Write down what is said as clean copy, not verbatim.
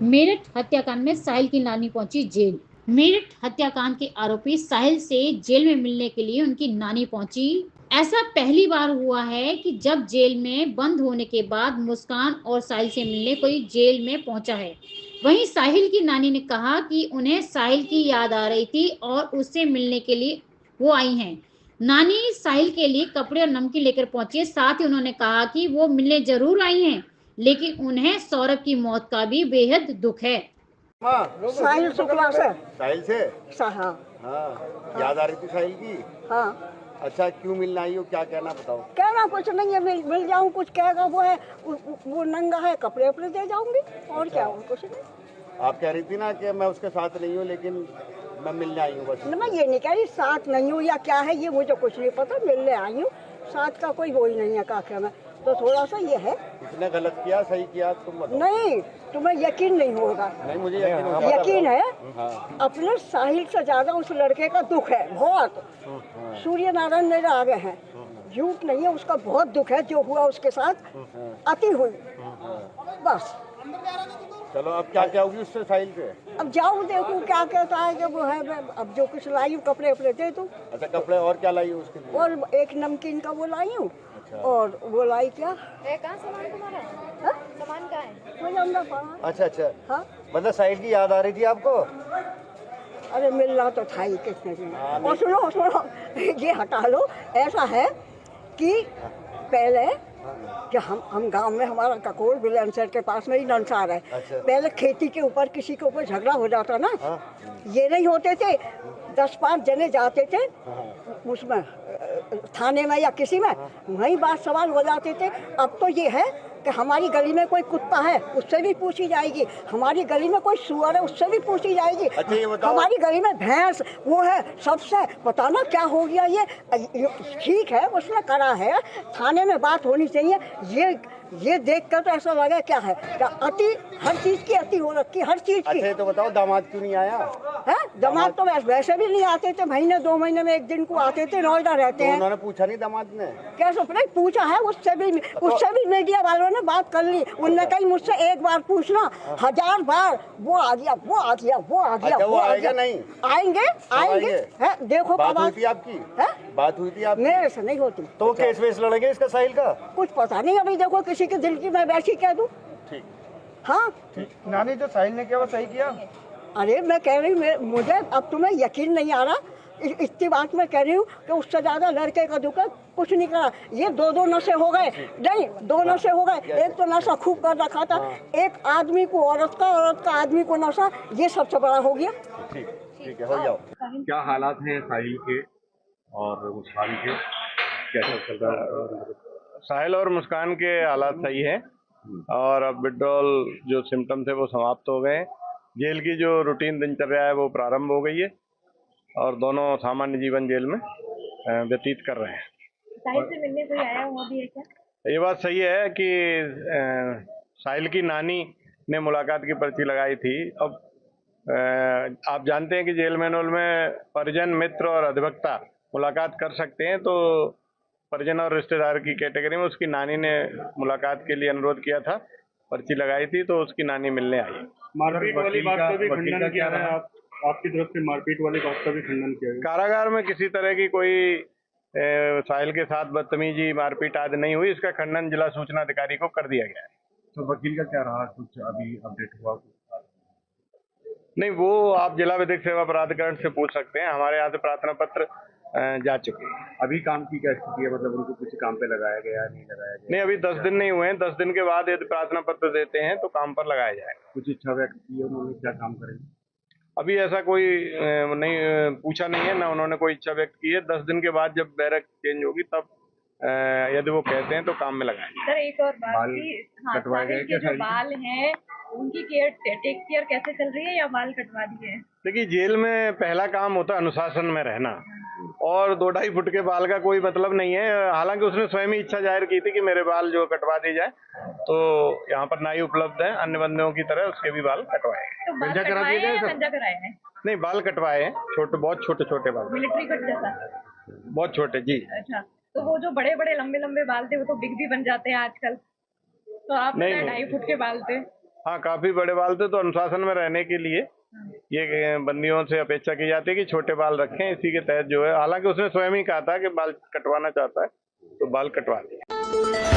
मेरठ हत्याकांड में साहिल की नानी पहुंची जेल। मेरठ हत्याकांड के आरोपी साहिल से जेल में मिलने के लिए उनकी नानी पहुंची। ऐसा पहली बार हुआ है कि जब जेल में बंद होने के बाद मुस्कान और साहिल से मिलने कोई जेल में पहुंचा है। वहीं साहिल की नानी ने कहा कि उन्हें साहिल की याद आ रही थी और उससे मिलने के लिए वो आई हैं। नानी साहिल के लिए कपड़े और नमकीन लेकर पहुंची। साथ ही उन्होंने कहा कि वो मिलने जरूर आई हैं, लेकिन उन्हें सौरभ की मौत का भी बेहद दुख है। साहिल शुक्ला से। साहिल से? हाँ। हाँ, याद आ रही थी साहिल की? हाँ। अच्छा, क्यों मिलना आई हो, क्या कहना बताओ? कहना कुछ नहीं है, मिल जाऊं, कुछ कहेगा वो है, वो नंगा है, कपड़े उपड़े दे जाऊंगी और क्या हो, कुछ नहीं। आप कह रही थी ना कि मैं उसके साथ नहीं हूँ, लेकिन मैं मिलने आई हूँ बस। मैं ये नहीं कह रही साथ नहीं हूँ या क्या है, ये मुझे कुछ नहीं पता, मिलने आई हूँ। साथ का कोई वो ही नहीं है काका में, तो थोड़ा सा ये है। इसने गलत किया सही किया तुम बताओ? नहीं, तुम्हें यकीन नहीं होगा। नहीं, मुझे यकीन है। हाँ। अपने साहिल से ज्यादा उस लड़के का दुख है बहुत। सूर्य नारायण मेरे आगे हैं, झूठ नहीं है, उसका बहुत दुख है जो हुआ उसके साथ, अति हुई बस। चलो, अब क्या क्या होगी उससे साहिल से? अब जाऊँ देखूँ क्या कहता है, जब वो है अब जो कुछ लाई हूँ कपड़े उपड़े दे दूँ। अच्छा, कपड़े और क्या लाई हो उसके लिए? और एक नमकीन का वो लाई हूँ। अच्छा। और वो लाई क्या कहाँ सामान तुम्हारा? सामान कहाँ है? वो अंदर पड़ा। अच्छा। हाँ, मतलब साहिल की याद आ रही थी आपको? अरे मिलना तो था ही किसने भी। और सुनो ये हटा लो। ऐसा है कि पहले कि हम गांव में, हमारा ककोर बिलेंसर के पास में ही नंसार है। अच्छा। पहले खेती के ऊपर किसी के ऊपर झगड़ा हो जाता ना, ये नहीं होते थे, 10-5 जने जाते थे उसमें थाने में या किसी में, वहीं बात सवाल हो जाते थे। अब तो ये है कि हमारी गली में कोई कुत्ता है उससे भी पूछी जाएगी, हमारी गली में कोई सुअर है उससे भी पूछी जाएगी। अच्छा, ये बताओ। हमारी गली में भैंस वो है, सबसे बताना क्या हो गया ये ठीक है, उसने करा है, थाने में बात होनी चाहिए। ये देख कर तो ऐसा लगा क्या है, क्या अति, हर चीज की अति हो रखी, हर चीज की। अच्छा, तो बताओ, दामाद क्यों नहीं आया? है दामाद तो वैसे भी नहीं आते थे, महीने 2 महीने में एक दिन को आते थे, नोएडा रहते हैं। उन्होंने पूछा नहीं दामाद ने? कैसे नहीं पूछा है, उससे भी मीडिया वालों ने बात कर ली। उनने कही मुझसे एक बार पूछना, 1000 बार वो आ गया, वो आ गया, वो आ गया। अच्छा, वो आएगा नहीं? आएंगे है, देखो बात हुई थी आपकी? है, बात हुई थी आपकी? मेरे से नहीं होती। तो केस वेस लड़ेंगे इसका साहिल का? कुछ पता नहीं, अभी देखो किसी के दिल की मैं वैसी कह दूं। ठीक। हाँ, नानी, जो साहिल ने किया वो सही किया? अरे मैं कह रही हूँ, मुझे अब तुम्हें यकीन नहीं आ रहा, इतनी बात मैं कह रही हूँ कि उससे ज्यादा लड़के का दुख है, कुछ नहीं करा। ये 2 नशे हो गए, नहीं 2 नशे हो गए। एक तो नशा खूब कर रखा था, एक आदमी को औरत का आदमी को नशा, ये सबसे बड़ा हो गया। ठीक है, हो जाओ। क्या हालात हैं साहिल के और मुस्कान के, कैसा चल रहा है? साहिल और मुस्कान के हालात सही है और अब विड्रॉल जो सिम्टम थे वो समाप्त हो गए। जेल की जो रूटीन दिनचर्या है वो प्रारंभ हो गई है और दोनों सामान्य जीवन जेल में व्यतीत कर रहे हैं। साहिल से मिलने कोई आया हुआ भी है क्या? ये बात सही है कि साहिल की नानी ने मुलाकात की पर्ची लगाई थी। अब आप जानते हैं कि जेल मैनुअल में परिजन, मित्र और अधिवक्ता मुलाकात कर सकते हैं, तो परिजन और रिश्तेदार की कैटेगरी में उसकी नानी ने मुलाकात के लिए अनुरोध किया था, पर्ची लगाई थी, तो उसकी नानी मिलने आई। मारपीट वाली बात का भी खंडन किया है आपकी तरफ से? मारपीट वाली बात का भी खंडन किया है? कारागार में किसी तरह की कोई साहिल के साथ बदतमीजी, मारपीट आदि नहीं हुई। इसका खंडन जिला सूचना अधिकारी को कर दिया गया है। तो वकील का क्या रहा, कुछ अभी अपडेट हुआ? नहीं, वो आप जिला विधिक सेवा प्राधिकरण से पूछ सकते हैं। हमारे यहाँ से प्रार्थना पत्र जा चुके हैं। अभी काम की क्या स्थिति है, मतलब उनको किसी काम पे लगाया गया, नहीं लगाया गया? नहीं, अभी 10 दिन नहीं हुए हैं। 10 दिन के बाद यदि प्रार्थना पत्र देते हैं तो काम पर लगाया जाएगा। कुछ इच्छा व्यक्त की है उन्होंने, क्या काम करेंगे? अभी ऐसा कोई नहीं पूछा नहीं है, ना उन्होंने कोई इच्छा व्यक्त की है। 10 दिन के बाद जब बैरक चेंज होगी तब यदि वो कहते हैं तो काम में लगाएंगे। सर एक और बात की, हाँ, साहिल के जो बाल हैं उनकी टेक केयर कैसे चल रही है या बाल कटवा दिए हैं? देखिए, जेल में पहला काम होता है अनुशासन में रहना, और 2-2.5 फुट के बाल का कोई मतलब नहीं है। हालांकि उसने स्वयं ही इच्छा जाहिर की थी कि मेरे बाल जो कटवा दिए जाए, तो यहाँ पर नाई उपलब्ध है, अन्य बंदियों की तरह उसके भी बाल कटवाए गए। तो बाल कटवाए हैं या गंजा कराए हैं? नहीं, बाल कटवाए हैं, छोटे, बहुत छोटे बाल, मिलिट्री कट जैसा? बहुत छोटे जी। अच्छा, तो वो जो बड़े बड़े लंबे लंबे बाल थे वो तो बिग भी बन जाते हैं आजकल, तो आप 2.5 फुट के बाल थे। हाँ, काफी बड़े बाल थे, तो अनुशासन में रहने के लिए ये बंदियों से अपेक्षा की जाती है कि छोटे बाल रखें। इसी के तहत जो है, हालांकि उसने स्वयं ही कहा था कि बाल कटवाना चाहता है तो बाल कटवा दिए।